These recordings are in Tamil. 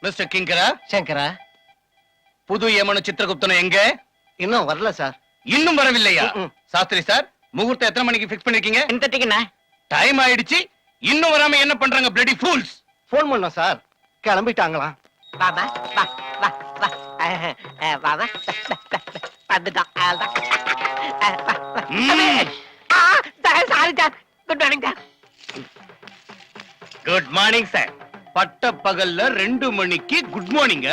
மிஸ்டர் கிங்கரா சங்கரா புது யமனு சித்திரகுப்தனும் எங்க? இன்னும் வரல சார். இன்னும் வரவில்லையா? சாஸ்திரி சார், முகூர்த்தம் எத்தனை மணிக்கு ஃபிக்ஸ் பண்ணிருக்கீங்க? இந்த டைம் ஆயிடுச்சு, இன்னும் வராம என்ன பண்றாங்க பிளடி ஃபூல்ஸ்? போன் பண்ணோம் சார், கிளம்பிட்டாங்களாம். பாபா வா வா வா பாபா வந்துட்டான். Sorry sir. Good morning sir. Good morning sir. பட்ட பகல்ல 2 மணிக்கு குட் மார்னிங்.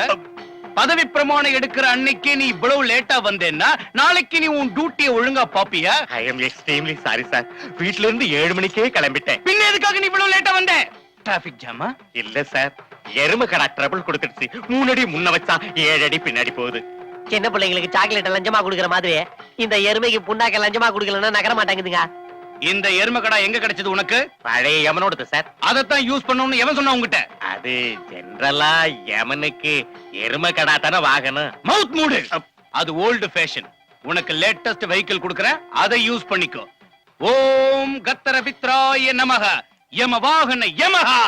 பதவி பிரமாணம் எடுக்கிற அன்னைக்கு நீ இவ்வளவு லேட்டா வந்தேன்னா நாளைக்கு நீ உன் டியூட்டியை ஒழுங்கா பாப்பியா? I am extremely sorry sir. வீட்ல இருந்து 7 மணிக்கே கிளம்பிட்டேன். பின்ன எதுக்காக நீ இவ்வளவு லேட்டா வந்த? டிராபிக் ஜாமா? இல்ல சார், எருமை கடா ட்ரபிள் கொடுத்துடுச்சு. 3 அடி முன்ன வச்சா 7 அடி பின்னாடி போகுது. சின்ன பிள்ளைங்களுக்கு சாக்லேட் லஞ்சமா குடுக்கற மாதிரி இந்த எருமைக்கு புண்ணாக்க லஞ்சமா குடுக்கலன்னா நகர மாட்டாங்குதுங்க. இந்த எருமை கடா எங்க கிடைச்சது உனக்கு? பழைய யமனோடது சார். அதத்தான் யூஸ் பண்ணணும்னு எவன் சொன்னா உங்ககிட்ட? அது ஜெனரலா யமனுக்கு எருமை கடா தானே வாகனம். மவுத் மூடு. அது ஓல்டு ஃபேஷன். உனக்கு லேட்டஸ்ட் வெஹிக்கிள் கொடுக்கறேன், அதை யூஸ் பண்ணிக்கோ. ஓம் கத்தர பித்ராய நமஹ. யம வாகன யமஹா.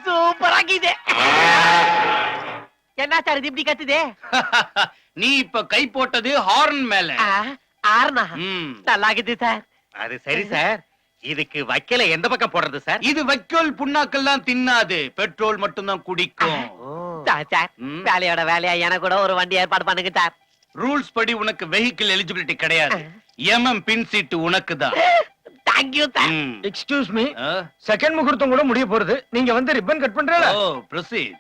சூப்பரா இருக்குது. என்ன சார் இது இப்படி கத்துதே? நீ இப்ப கை போட்டது ஹார்ன் மேல. ஆர்னா நல்லா இருக்குது சார். அது சரி சார், இதுக்கு வைக்கல எந்த பக்கம் போடுறது சார்? இது வைக்கோல் புண்ணாக்கெல்லாம் தின்னாது, பெட்ரோல் மட்டும் தான் குடிக்கும். சார் வேலையோட வேலையா எனக்கு கூட ஒரு வண்டி ஏற்பாடு பண்ணுங்க சார். ரூல்ஸ் படி உனக்கு வெஹிக்கிள் எலிஜிபிலிட்டி கிடையாது. எம்எம் பின் சீட் உனக்கு தான். Thank you sir. Excuse me, second முகூர்த்தம் கூட முடிய போறது. நீங்க வந்து ரிப்பன் கட் பண்றீங்களா? ஓ ப்ரோசீட்.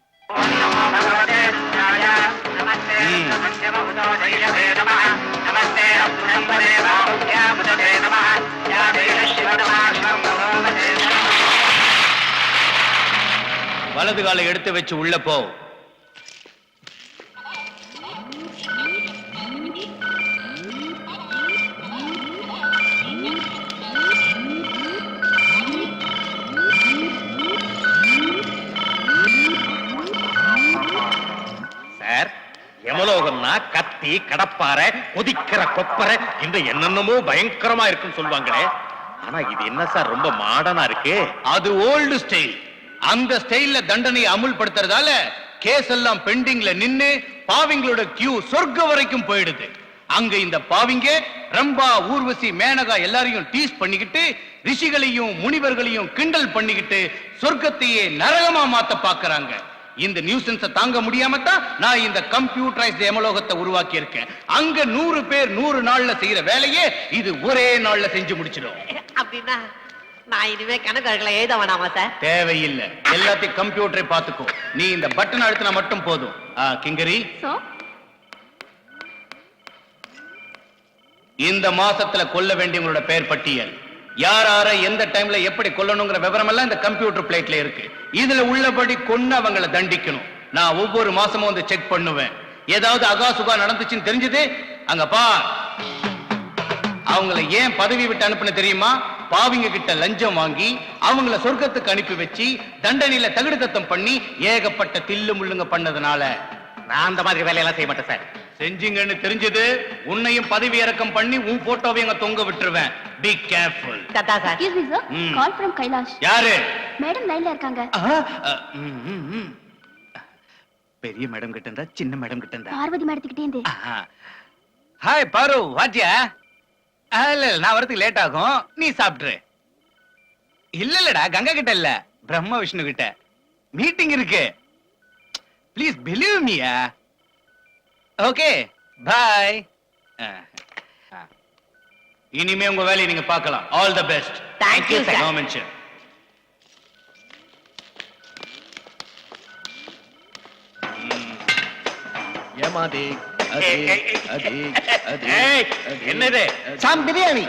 வலது காலை எடுத்து வச்சு உள்ள போ. சார், யமலோகம்னா கத்தி, கடப்பாறை, கொதிக்கிற கொப்பரை, இந்த என்னென்னமோ பயங்கரமா இருக்குன்னு சொல்லுவாங்களே. ஆனா இது என்ன சார் ரொம்ப மாடர்னா இருக்கு? அது ஓல்டு ஸ்டைல். அந்த ஸ்டைல்ல தண்டனை அமுல்படுத்துறதால கேஸ் எல்லாம் பெண்டிங்ல நின்னு பாவிங்களோட கியூ சொர்க்க வரைக்கும் போயிடுது. அங்க இந்த பாவிங்க ரம்பா, ஊர்வசி, மேனகா எல்லாரையும் டீஸ் பண்ணிக்கிட்டு, ரிஷிகளையும் முனிவர்களையும் கிண்டல் பண்ணிக்கிட்டு சொர்க்கத்தையே நரகமா மாத்த பாக்குறாங்க. இந்த நியூசன்ஸ தாங்க முடியாம தான் நான் இந்த கம்ப்யூட்டரைஸ்ட் யமலோகத்தை உருவாக்கி இருக்கேன். அங்க 100 பேர் 100 நாள்ல செய்யற வேலையே இது ஒரே நாள்ல செஞ்சு முடிச்சிடும். அப்படின்னா நான் இனிமே கணக்குகளை எழுத வேணாமா சார்? தேவையில்லை, எல்லாத்தையும் கம்ப்யூட்டரை பாத்துக்கோ. நீ இந்த பட்டன் அழுத்தினா மட்டும் போதும். கிங்கரி, இந்த மாசத்துல கொல்ல வேண்டியவங்களோட பெயர் பட்டியல், யார எந்த டைம்ல எப்படி கொல்லணுங்கிற விவரம் எல்லாம் இந்த கம்ப்யூட்டர் பிளேட்ல இருக்கு. இதுல உள்ளபடி கொன்னு அவங்கள தண்டிக்கணும். நான் ஒவ்வொரு மாசமும் வந்து செக் பண்ணுவேன். ஏதாவது அகாசுகா நடந்துச்சுன்னு தெரிஞ்சது அங்க பார். அவங்கள ஏன் பதவி விட்டு அனுப்புன தெரியுமா? பாவிங்க கிட்ட லஞ்சம் வாங்கி அவங்கள சொர்க்கத்துக்கு அனுப்பி வச்சு தண்டனையில தகுடு தத்தம் பண்ணி ஏகப்பட்ட தில்லு முள்ளுங்க பண்ணதுனால. நான் அந்த மாதிரி வேலையெல்லாம் செய்ய மாட்டேன் சார். செஞ்சீங்கன்னு தெரிஞ்சது உன்னையும் பதவி இறக்கம் பண்ணி உன் போட்டோவையும் தொங்க விட்டுருவேன். Be careful. Datta sir. Excuse me sir, call from Kailash. யாரு? மேடம் லைன்ல இருக்காங்க. பெரிய மேடம் கிட்ட இருந்தா சின்ன மேடம் கிட்ட இருந்தா? பார்வதி மேடத்துக்கிட்டே இருந்து. ஹாய் பாரு, வாத்தியா? இல்ல, நான் வரதுக்கு லேட் ஆகும், நீ சாப்பிட்டுரு. இல்லடா, கங்கா கிட்ட இல்ல, பிரம்ம விஷ்ணு கிட்ட மீட்டிங் இருக்கு. ப்ளீஸ் பிலீவ் மீயா. Okay bye. இனிமே உங்க வேலையை நீங்க பார்க்கலாம். All the best. Thank you sir. No mention. ஏமாதே என்னது? சாம் பிரியாணி.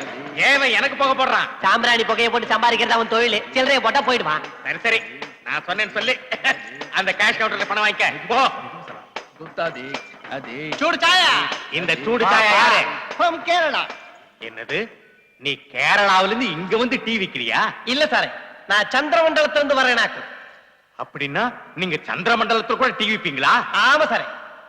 ஏவன் எனக்கு போக போடுறான். சாம்பிராணி புகையை போட்டு சம்பாதிக்கிறது அவன் தொழில். சில்லறையை போட்டா போயிடுவான். சரி சரி, நான் சொன்னேன்னு சொல்லி அந்த கேஷ் கவுண்டர்ல பணம் வாங்கிக்க போ. சூடு சாயா. இந்த சூடு சாயா யாரு? ஃப்ரம் கேரளா. என்னது, நீ கேரளாவில இருந்து இங்க வந்து டீ விக்கிறியா? இல்ல சார், நான் சந்திரமண்டலத்துல இருந்து வரேனாக்கு. அப்படின்னா நீங்க சந்திரமண்டலத்துல கூட டீ விப்பீங்களா? ஆமா சார்,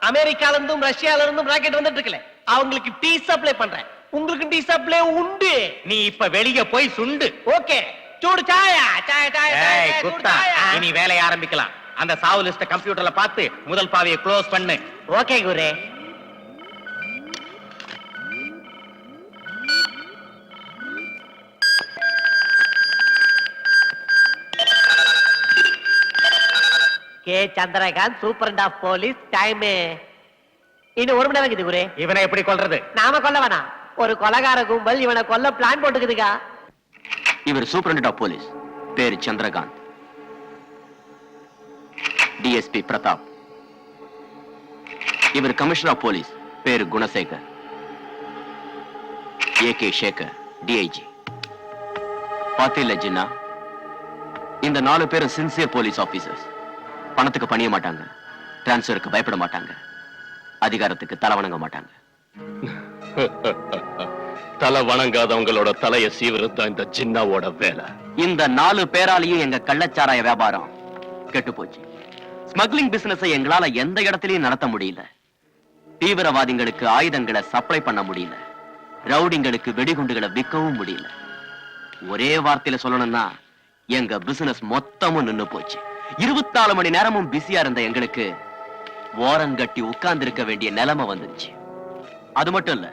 அமெரிக்கால இருந்தும் ரஷ்யால இருந்தும் ராக்கெட் வந்துட்டு இருக்குல்ல, அவங்களுக்கு டீ சப்ளை பண்றேன். உங்களுக்கு டீ சப்ளை உண்டு. நீ இப்ப வெளிய போய் சுண்டு. ஓகே. சூடு சாயா சாயா சாயா ஏய், சூடு குத்தா, சாயா. இனி வேலைய ஆரம்பிக்கலாம். அந்த சாவு லிஸ்ட கம்ப்யூட்டர்ல பார்த்து முதல் பாவியை க்ளோஸ் பண்ணு. Okay Guru. K Chandrakanth superintendent of police time இன்னும் 1 மணி நேரம் இருக்குது குரு. இவனை எப்படி கொல்றது? நாம கொல்ல வேணாம், ஒரு கொலகார கும்பல் இவனை கொல்ல பிளான் போட்டுக்குதுக்கா. இவர் சூப்பரண்ட் ஆஃப் போலீஸ், பேரு சந்திரகாந்த். டிஎஸ்பி பிரதாப். இவர் கமிஷனர் ஆஃப் போலீஸ், பேரு குணசேகர். AK Sekar, DIG. பாத்தில ஜின்னா, இந்த 4 பேரும் சின்சியர் போலீஸ் ஆபீசர்ஸ். பணத்துக்கு பணிய மாட்டாங்க, டிரான்ஸ்பருக்கு பயப்பட மாட்டாங்க, அதிகாரத்துக்கு தலை வணங்க மாட்டாங்க. தலை வணங்காதவங்களோட தலைய சீவிரது தான் இந்த ஜின்னாவோட வேலை. இந்த 4 பேராலையும் எங்க கள்ளச்சாராய வியாபாரம் கெட்டு போச்சு. ஸ்மக்லிங் பிசினஸ் எங்களால எந்த இடத்திலையும் நடத்த முடியல. தீவிரவாதிகளுக்கு ஆயுதங்களை சப்ளை பண்ண முடியல. ரவுடிங்களுக்கு வெடிகுண்டுகளை விற்கவும் முடியல. ஒரே வார்த்தையில சொல்லணும்னா எங்க பிசினஸ் மொத்தமும் நின்னு போச்சு. 24 மணி நேரமும் பிஸியா இருந்த எங்களுக்கு ஓரங்கட்டி உட்கார்ந்து இருக்க வேண்டிய நிலைமை வந்துருச்சு. அது மட்டும் இல்ல,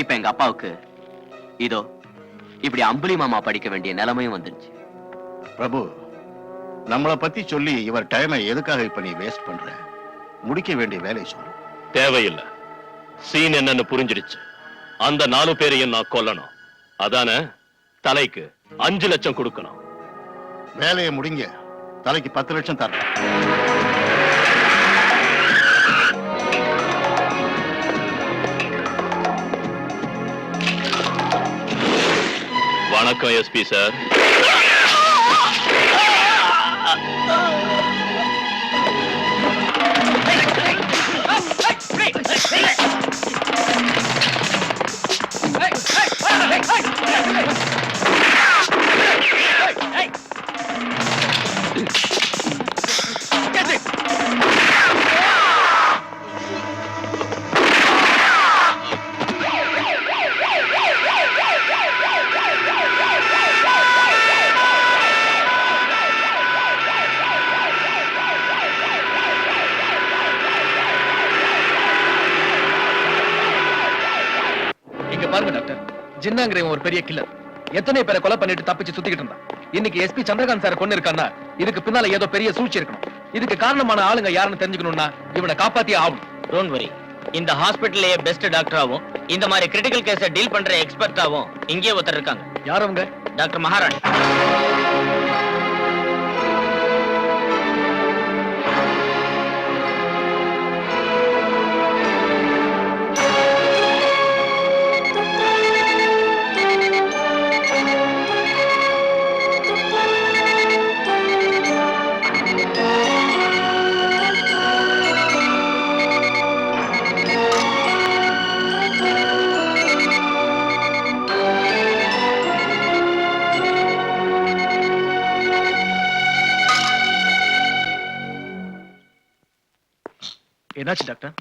இப்ப எங்க அப்பாவுக்கு இதோ இப்படி அம்புலி மாமா படிக்க வேண்டிய நிலைமையும் வந்துருச்சு. பிரபு, நம்மளை பத்தி சொல்லி இவர் டைமை எதுக்காக இப்ப நீ வேஸ்ட் பண்ற? முடிக்க வேண்டிய வேலையை சொல்லு. தேவையில்லை, சீன் என்னன்னு புரிஞ்சிடுச்சு. அந்த 4 பேரையும் நான் கொல்லணும். அதானே தலைக்கு 5 லட்சம் கொடுக்கணும். வேலையை முடிங்க, தலைக்கு 10 லட்சம் தரேன். வணக்கம் எஸ்பி சார். பாருங்க டாக்டர், ஜின்னாங்கிறவன் ஒரு பெரிய கில்லர். எத்தனை பேரை கொலை பண்ணிட்டு தப்பிச்சு சுத்திக்கிட்டு இருந்தான். இன்னைக்கு எஸ்பி சந்திரகாந்த் சார் கொண்டு இருக்கான்னா இதுக்கு பின்னால ஏதோ பெரிய சூழ்ச்சி இருக்கணும். இதுக்கு காரணமான ஆளுங்க யாருன்னு தெரிஞ்சுக்கணும்னா இவனை காப்பாத்தியே ஆகும். டோன்ட் வரி, இந்த ஹாஸ்பிடல்லையே பெஸ்ட் டாக்டராவும் இந்த மாதிரி கிரிட்டிக்கல் கேஸை டீல் பண்ற எக்ஸ்பர்ட்டாவும் இங்கே ஒருத்தர் இருக்காங்க. யார் அவங்க? டாக்டர் மகாராணி. என்னாச்சு doctor?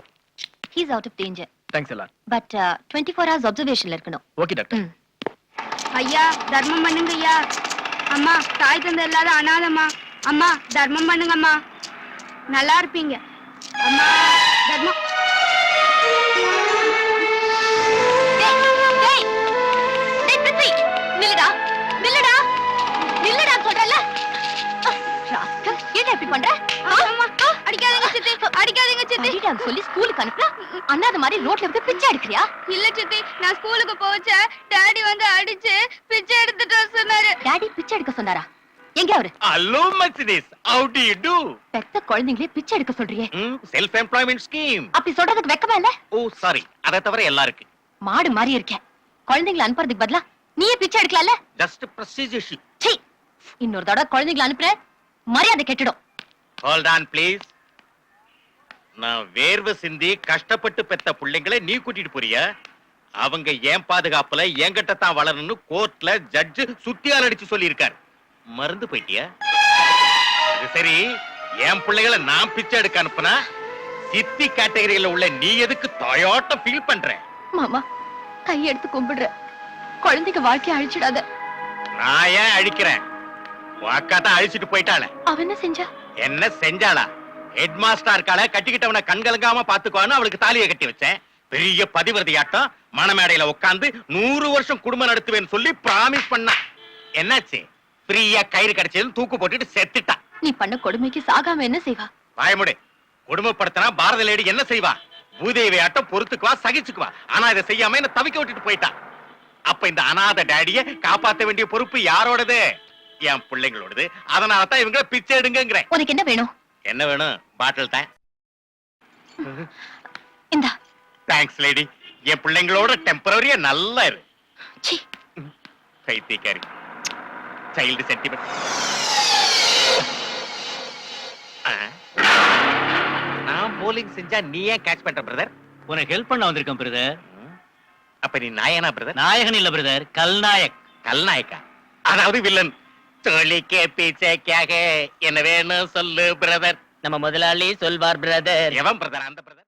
He is out of danger. Thanks எல்லாம். But 24 hours observationல இருக்கணும். Okay doctor. ஐயா தர்மம் பண்ணுங்க ஐயா. அம்மா தாய் தந்தை இல்லாத அனாதம்மா. அம்மா தர்மம் பண்ணுங்க அம்மா, நல்லா இருப்பீங்க. அம்மா தர்மம். நில்லுடா நில்லுடா நில்லுடா சொல்றல. ராஸ்கல், என்ன இப்படி பண்ற? அம்மா அடிக்காதீங்க சித்தி, அடிக்காதீங்க சித்தி. அடிடான்னு சொல்லி ஸ்கூலுக்கு அனுப்புற, அண்ணாத மாதிரி ரோட்ல வந்து பிச்சை எடுக்கறியா? இல்ல சித்தி, நான் ஸ்கூலுக்கு போச்ச டாடி வந்து அடிச்சு பிச்சை எடுத்துட்டு சொன்னாரு. டாடி பிச்சை எடுக்க சொன்னாரா? எங்க அவரு? Hello Mercedes, how do you do? பெத்த குழந்தைங்களே பிச்சை எடுக்க சொல்றியே, செல்ஃப் எம்ப்ளாய்மெண்ட் ஸ்கீம். அப்படி சொல்றதுக்கு வெக்கமா இல்ல? ஓ சாரி, அதை தவிர எல்லாம் இருக்கு. மாடு மாதிரி இருக்க, குழந்தைங்களை அனுப்புறதுக்கு பதிலா நீயே பிச்சை எடுக்கலாம்ல? Just procedure. சீ, இன்னொரு தடவை குழந்தைங்களை அனுப்புற மரியாதை கெட்டுடும். Hold on please. நான் வேர்வை சிந்தி கஷ்டப்பட்டு பெத்த பிள்ளைங்களை நீ கூட்டிட்டு போறியா? அவங்க ஏன் பாதுகாப்புல என்கிட்ட தான் வளரணும்னு கோர்ட்ல ஜட்ஜ் சுத்தியால் அடிச்சு சொல்லி இருக்காரு. மறந்து போயிட்டியா? அது சரி, என் பிள்ளைகளை நான் பிச்சை எடுக்க அனுப்புனா சித்தி கேட்டகரியில உள்ள நீ எதுக்கு தாயாட்டம் ஃபீல் பண்ற? மாமா கையெடுத்து கும்பிடுற குழந்தைக்கு வாழ்க்கைய அழிச்சிடாத. நான் ஏன் அழிக்கிறேன்? உன் அக்கா தான் அழிச்சிட்டு போயிட்டாளே. அவ என்ன செஞ்சா? என்ன செஞ்சாளா? ஹெட் மாஸ்டர் இருக்காள, கட்டிக்கிட்டவனை கண்கலங்காம பாத்துக்குவான்னு அவளுக்கு தாலியை கட்டி வச்சேன். பெரிய பதிவிரதையாட்டம் மணமேடையில உட்கார்ந்து 100 வருஷம் குடும்பம் நடத்துவேன்னு சொல்லி பிராமிஸ் பண்ணா. என்னாச்சு? ஃப்ரீயா கயிறு கிடைச்சதுன்னு தூக்கு போட்டுட்டு செத்துட்டா. நீ பண்ண கொடுமைக்கு சாகாம என்ன செய்வா? வாயமுடி. குடும்பப்படுத்தினா பாரத லேடி என்ன செய்வா? பூதேவி ஆட்டம் பொறுத்துக்குவா, சகிச்சுக்குவா. ஆனா இதை செய்யாம என்ன தவிக்க விட்டுட்டு போயிட்டா. அப்ப இந்த அநாத டாடிய காப்பாத்த வேண்டிய பொறுப்பு யாரோடது? என் பிள்ளைங்களோடது. அதனால தான் இவங்க பிச்சை எடுங்கிறேன். உனக்கு என்ன வேணும்? என்ன வேணும்? பாட்டில் தான். இந்தா. Thanks lady. என் பிள்ளைங்களோட டெம்பரரியா நல்லா இரு. சீ. பைத்தியக்காரி. Child sentiment. நான் போலிங் செஞ்சா நீ ஏன் கேட்ச் பண்ற பிரதர்? உனக்கு ஹெல்ப் பண்ண வந்திருக்கேன் பிரதர். அப்ப நீ நாயனா பிரதர்? நாயகன் இல்ல பிரதர், கல்நாயக். கல்நாயக்கா? அதாவது வில்லன். தோழிக்கே பீச்சே கியாக என்ன வேணும் சொல்லு பிரதர். நம்ம முதலாளி சொல்வார் பிரதர். எவன் பிரதர்? அந்த பிரதர்